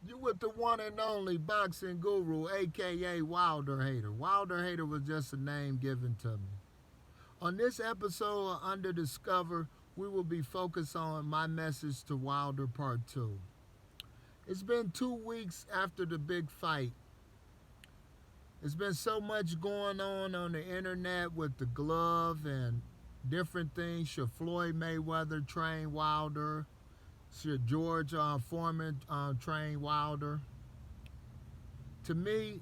You with the one and only boxing guru, aka Wilder Hater. Wilder Hater was just a name given to me. On this episode of Under Discover, we will be focused on my message to Wilder Part 2. It's been 2 weeks after the big fight. There's been so much going on the internet with the glove and different things. Should Floyd Mayweather train Wilder? Should George Foreman train Wilder? To me,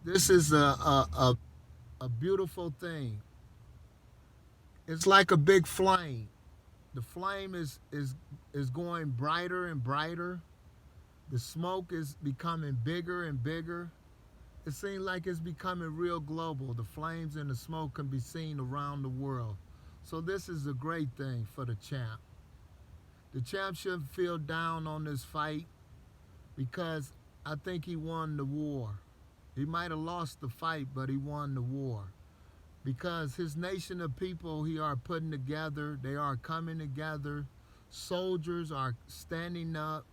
this is a beautiful thing. It's like a big flame. The flame is going brighter and brighter. The smoke is becoming bigger and bigger. It seems like it's becoming real global. The flames and the smoke can be seen around the world. So this is a great thing for the champ. The champ shouldn't feel down on this fight because I think he won the war. He might have lost the fight, but he won the war. Because his nation of people he are putting together, they are coming together. Soldiers are standing up.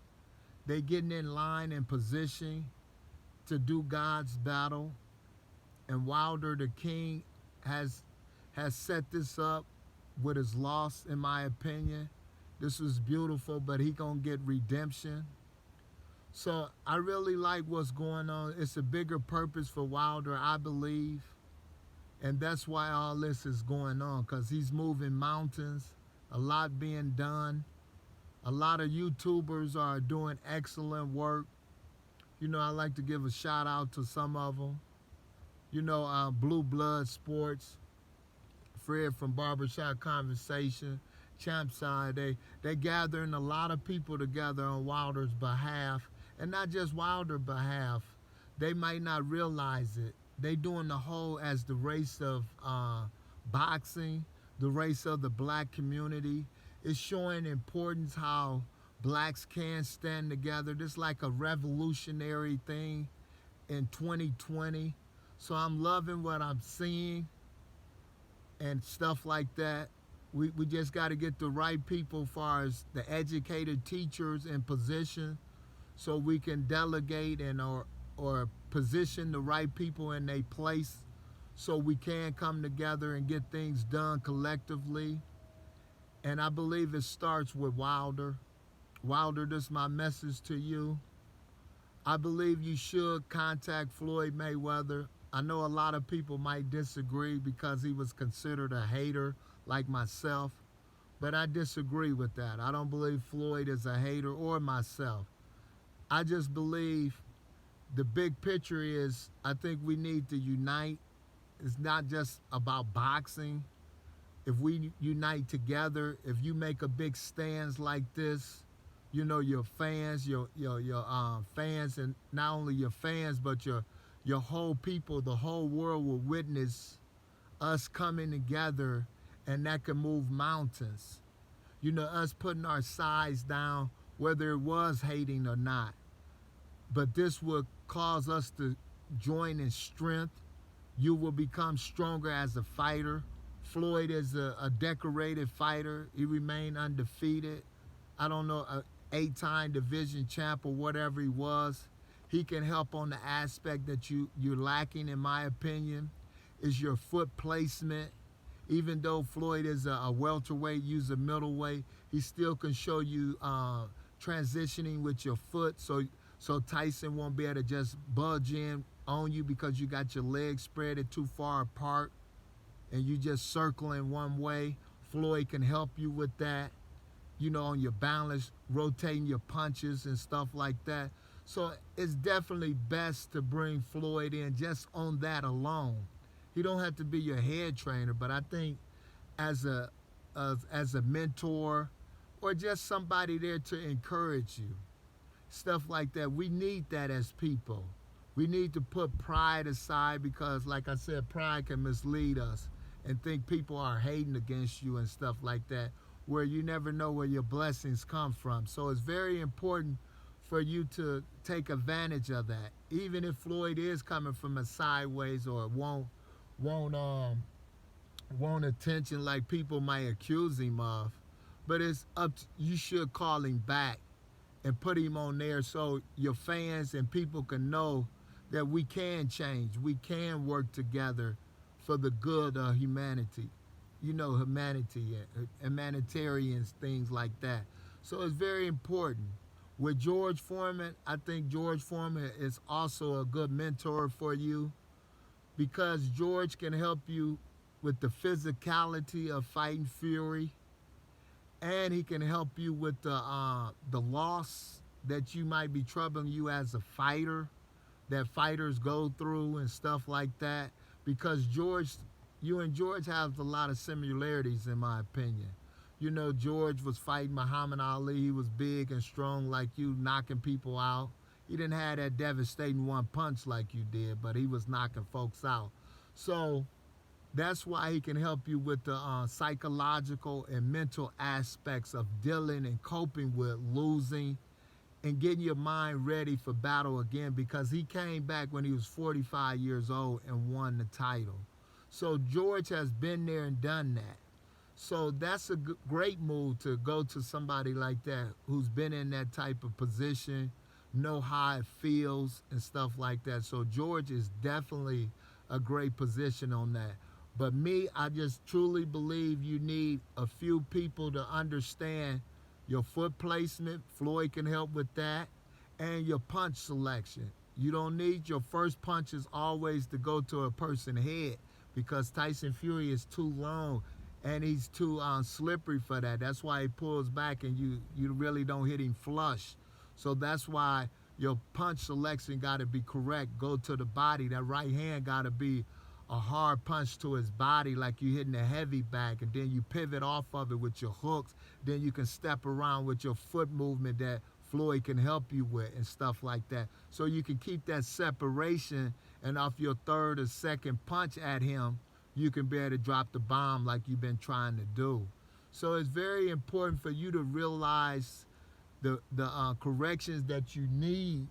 They getting in line and position to do God's battle. And Wilder the King has set this up with his loss, in my opinion. This was beautiful, but he gonna get redemption. So I really like what's going on. It's a bigger purpose for Wilder, I believe. And that's why all this is going on, because he's moving mountains, a lot being done. A lot of YouTubers are doing excellent work. I like to give a shout out to some of them. Blue Blood Sports, Fred from Barbershop Conversation, Champside. They gathering a lot of people together on Wilder's behalf, and not just Wilder's behalf. They might not realize it. They doing the whole as the race of boxing, the race of the black community. It's showing importance how blacks can stand together. This is like a revolutionary thing in 2020. So I'm loving what I'm seeing and stuff like that. We just got to get the right people as far as the educated teachers in position so we can delegate and or position the right people in their place so we can come together and get things done collectively. And I believe it starts with Wilder. Wilder, this is my message to you. I believe you should contact Floyd Mayweather. I know a lot of people might disagree because he was considered a hater like myself, but I disagree with that. I don't believe Floyd is a hater or myself. I just believe the big picture is I think we need to unite. It's not just about boxing. If we unite together, if you make a big stance like this, your fans, your fans, and not only your fans, but your whole people, the whole world will witness us coming together, and that can move mountains. Us putting our sides down, whether it was hating or not. But this will cause us to join in strength. You will become stronger as a fighter. Floyd is a decorated fighter. He remained undefeated. I don't know, a 8-time division champ or whatever he was. He can help on the aspect that you're lacking, in my opinion, is your foot placement. Even though Floyd is a welterweight, use a middleweight, he still can show you transitioning with your foot, so Tyson won't be able to just budge in on you because you got your legs spread too far apart and you just circling one way. Floyd can help you with that, on your balance, rotating your punches and stuff like that. So it's definitely best to bring Floyd in just on that alone. He don't have to be your head trainer, but I think as a mentor or just somebody there to encourage you, stuff like that. We need that as people. We need to put pride aside because, like I said, pride can mislead us and think people are hating against you and stuff like that, where you never know where your blessings come from. So it's very important for you to take advantage of that. Even if Floyd is coming from a sideways or won't attention like people might accuse him of, but it's up to, you should call him back and put him on there so your fans and people can know that we can change. We can work together for the good of humanity. You know, humanity, humanitarians, things like that. So it's very important. With George Foreman, I think George Foreman is also a good mentor for you because George can help you with the physicality of fighting Fury, and he can help you with the loss that you might be troubling you as a fighter, that fighters go through and stuff like that. Because George, you and George have a lot of similarities in my opinion. You know, George was fighting Muhammad Ali. He was big and strong like you, knocking people out. He didn't have that devastating one punch like you did, but he was knocking folks out. So that's why he can help you with the psychological and mental aspects of dealing and coping with losing and getting your mind ready for battle again, because he came back when he was 45 years old and won the title. So George has been there and done that. So that's a great move to go to somebody like that who's been in that type of position, know how it feels and stuff like that. So George is definitely a great position on that. But me, I just truly believe you need a few people to understand your foot placement. Floyd can help with that. And your punch selection. You don't need your first punches always to go to a person's head, because Tyson Fury is too long and he's too slippery for that. That's why he pulls back and you really don't hit him flush. So that's why your punch selection got to be correct. Go to the body. That right hand got to be a hard punch to his body, like you hitting a heavy bag, and then you pivot off of it with your hooks. Then you can step around with your foot movement that Floyd can help you with and stuff like that. So you can keep that separation, and off your third or second punch at him, you can be able to drop the bomb like you've been trying to do. So it's very important for you to realize the corrections that you need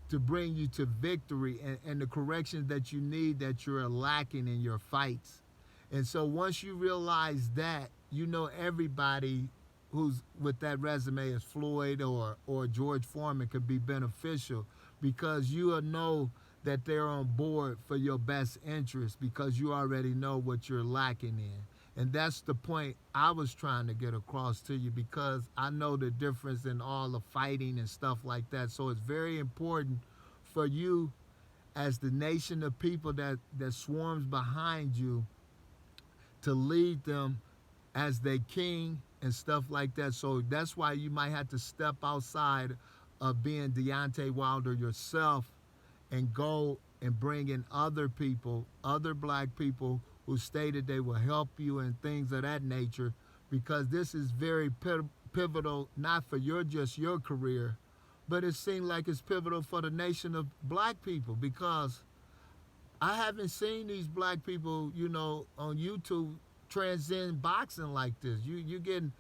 to bring you to victory, and the corrections that you need that you're lacking in your fights. And so once you realize that, you know everybody who's with that resume as Floyd or George Foreman could be beneficial, because you will know that they're on board for your best interest, because you already know what you're lacking in. And that's the point I was trying to get across to you, because I know the difference in all the fighting and stuff like that. So it's very important for you, as the nation of people that swarms behind you, to lead them as their king and stuff like that. So that's why you might have to step outside of being Deontay Wilder yourself and go and bring in other people, other black people who stated they will help you and things of that nature, because this is very pivotal, not for just your career, but it seems like it's pivotal for the nation of black people, because I haven't seen these black people, you know, on YouTube transcend boxing like this. You're getting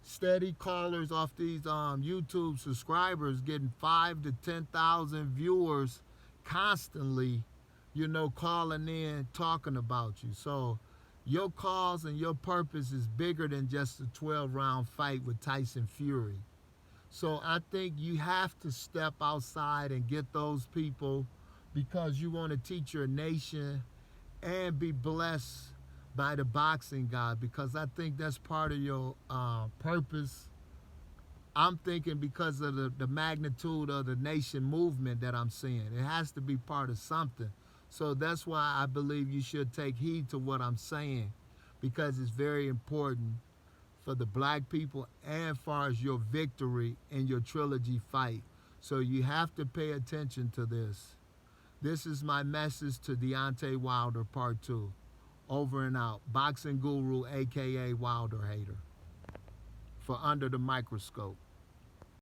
steady callers off these YouTube subscribers, getting 5 to 10,000 viewers constantly, you know, calling in, talking about you. So your cause and your purpose is bigger than just a 12-round fight with Tyson Fury. So I think you have to step outside and get those people, because you want to teach your nation and be blessed by the boxing God, because I think that's part of your purpose. I'm thinking because of the magnitude of the nation movement that I'm seeing. It has to be part of something. So that's why I believe you should take heed to what I'm saying, because it's very important for the black people and as far as your victory in your trilogy fight. So you have to pay attention to this. This is my message to Deontay Wilder Part 2. Over and out. Boxing Guru, a.k.a. Wilder Hater, for Under the Microscope.